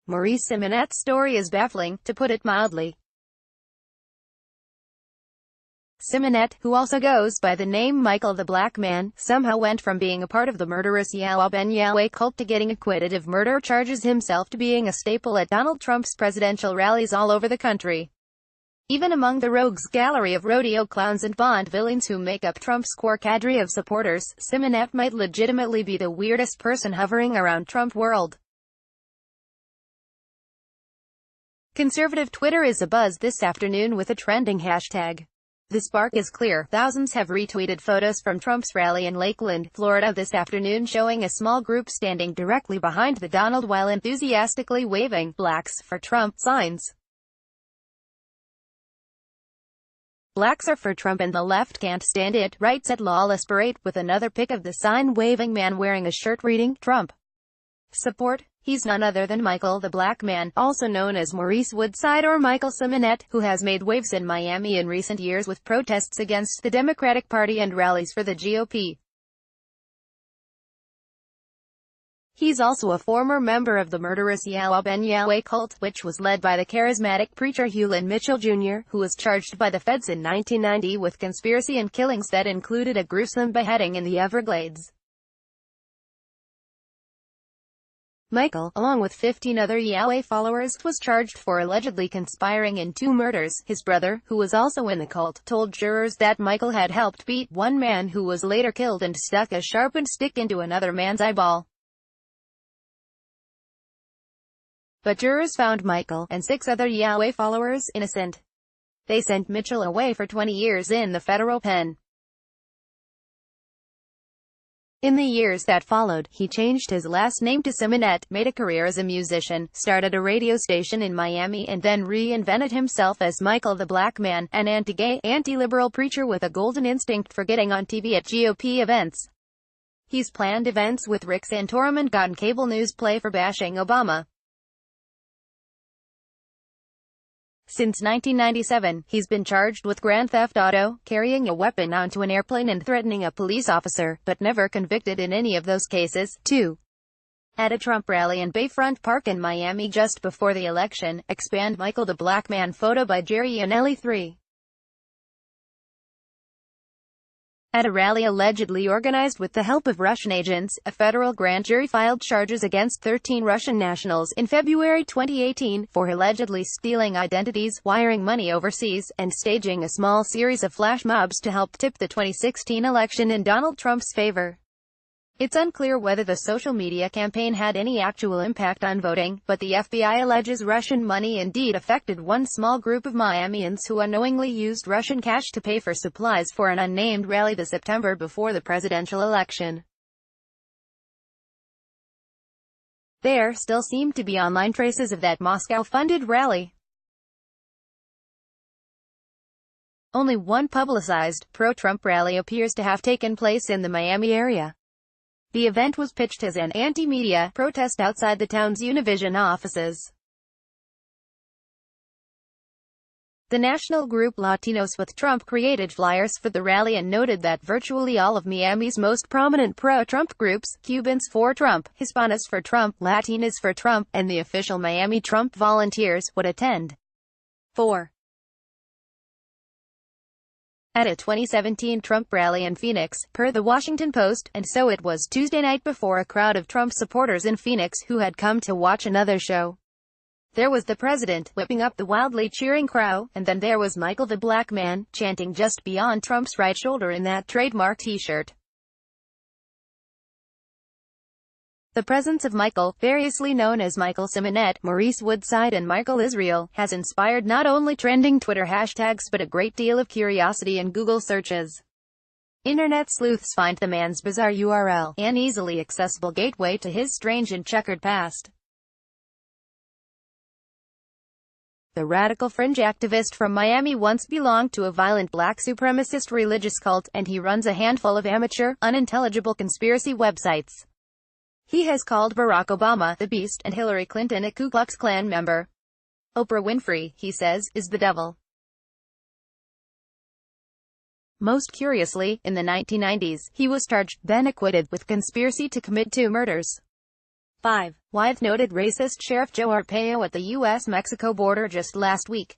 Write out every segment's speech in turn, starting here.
Maurice Simonette's story is baffling, to put it mildly. Simonette, who also goes by the name Michael the Black Man, somehow went from being a part of the murderous Yahweh Ben Yahweh cult to getting acquitted of murder charges himself to being a staple at Donald Trump's presidential rallies all over the country. Even among the rogues gallery of rodeo clowns and Bond villains who make up Trump's core cadre of supporters, Simonette might legitimately be the weirdest person hovering around Trump world. Conservative Twitter is abuzz this afternoon with a trending hashtag. The spark is clear. Thousands have retweeted photos from Trump's rally in Lakeland, Florida this afternoon showing a small group standing directly behind the Donald while enthusiastically waving "Blacks for Trump" signs. "Blacks are for Trump and the left can't stand it," writes at Lawless Parade, with another pic of the sign-waving man wearing a shirt reading, "Trump Support." He's none other than Michael the Black Man, also known as Maurice Woodside or Michael Simonette, who has made waves in Miami in recent years with protests against the Democratic Party and rallies for the GOP. He's also a former member of the murderous Yahweh Ben Yahweh cult, which was led by the charismatic preacher Hewlin Mitchell Jr., who was charged by the feds in 1990 with conspiracy and killings that included a gruesome beheading in the Everglades. Michael, along with 15 other Yahweh followers, was charged for allegedly conspiring in 2 murders. His brother, who was also in the cult, told jurors that Michael had helped beat one man who was later killed and stuck a sharpened stick into another man's eyeball. But jurors found Michael, and 6 other Yahweh followers, innocent. They sent Mitchell away for 20 years in the federal pen. In the years that followed, he changed his last name to Simonette, made a career as a musician, started a radio station in Miami, and then reinvented himself as Michael the Black Man, an anti-gay, anti-liberal preacher with a golden instinct for getting on TV at GOP events. He's planned events with Rick Santorum and gotten cable news play for bashing Obama. Since 1997, he's been charged with grand theft auto, carrying a weapon onto an airplane and threatening a police officer, but never convicted in any of those cases. 2. At a Trump rally in Bayfront Park in Miami just before the election, expand Michael the Black Man photo by Jerry Yanelli. 3. At a rally allegedly organized with the help of Russian agents, a federal grand jury filed charges against 13 Russian nationals in February 2018 for allegedly stealing identities, wiring money overseas, and staging a small series of flash mobs to help tip the 2016 election in Donald Trump's favor. It's unclear whether the social media campaign had any actual impact on voting, but the FBI alleges Russian money indeed affected one small group of Miamians who unknowingly used Russian cash to pay for supplies for an unnamed rally the September before the presidential election. There still seem to be online traces of that Moscow-funded rally. Only one publicized, pro-Trump rally appears to have taken place in the Miami area. The event was pitched as an anti-media protest outside the town's Univision offices. The national group Latinos with Trump created flyers for the rally and noted that virtually all of Miami's most prominent pro-Trump groups, Cubans for Trump, Hispanos for Trump, Latinas for Trump, and the official Miami Trump Volunteers, would attend. 4. At a 2017 Trump rally in Phoenix, per the Washington Post, and so it was Tuesday night before a crowd of Trump supporters in Phoenix who had come to watch another show. There was the president, whipping up the wildly cheering crowd, and then there was Michael the Black Man, chanting just beyond Trump's right shoulder in that trademark t-shirt. The presence of Michael, variously known as Michael Simonette, Maurice Woodside and Michael Israel, has inspired not only trending Twitter hashtags but a great deal of curiosity in Google searches. Internet sleuths find the man's bizarre URL, an easily accessible gateway to his strange and checkered past. The radical fringe activist from Miami once belonged to a violent black supremacist religious cult, and he runs a handful of amateur, unintelligible conspiracy websites. He has called Barack Obama the Beast and Hillary Clinton a Ku Klux Klan member. Oprah Winfrey, he says, is the devil. Most curiously, in the 1990s, he was charged, then acquitted, with conspiracy to commit 2 murders. 5. Wyeth noted racist Sheriff Joe Arpaio at the U.S.-Mexico border just last week.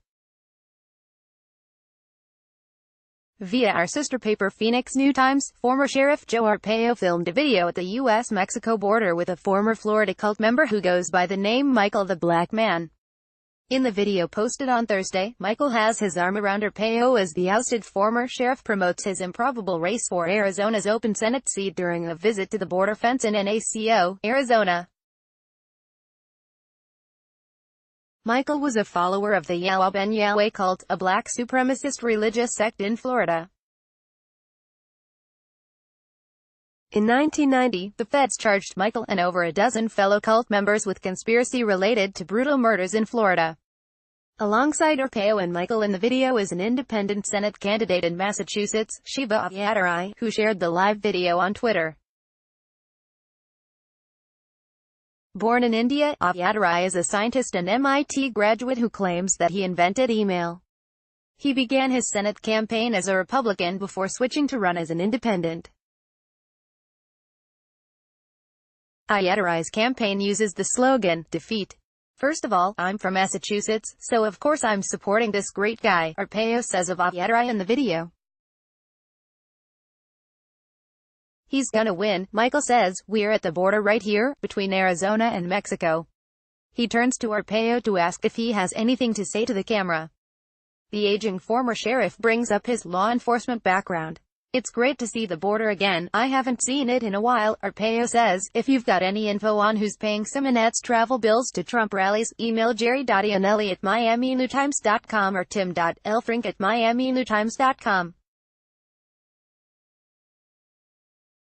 Via our sister paper Phoenix New Times, former Sheriff Joe Arpaio filmed a video at the U.S.-Mexico border with a former Florida cult member who goes by the name Michael the Black Man. In the video posted on Thursday, Michael has his arm around Arpaio as the ousted former sheriff promotes his improbable race for Arizona's open Senate seat during a visit to the border fence in Naco, Arizona. Michael was a follower of the Yahweh Ben Yahweh cult, a black supremacist religious sect in Florida. In 1990, the feds charged Michael and over a dozen fellow cult members with conspiracy related to brutal murders in Florida. Alongside Arpaio and Michael in the video is an independent Senate candidate in Massachusetts, Shiva Ayyadurai, who shared the live video on Twitter. Born in India, Ayyadurai is a scientist and MIT graduate who claims that he invented email. He began his Senate campaign as a Republican before switching to run as an independent. Ayyadurai's campaign uses the slogan, "Defeat. First of all, I'm from Massachusetts, so of course I'm supporting this great guy," Arpaio says of Ayyadurai in the video. "He's gonna win," Michael says. "We're at the border right here, between Arizona and Mexico." He turns to Arpaio to ask if he has anything to say to the camera. The aging former sheriff brings up his law enforcement background. "It's great to see the border again. I haven't seen it in a while," Arpaio says. "If you've got any info on who's paying Simonette's travel bills to Trump rallies, email jerry.ionelli@miaminewtimes.com or tim.elfrink@miaminewtimes.com.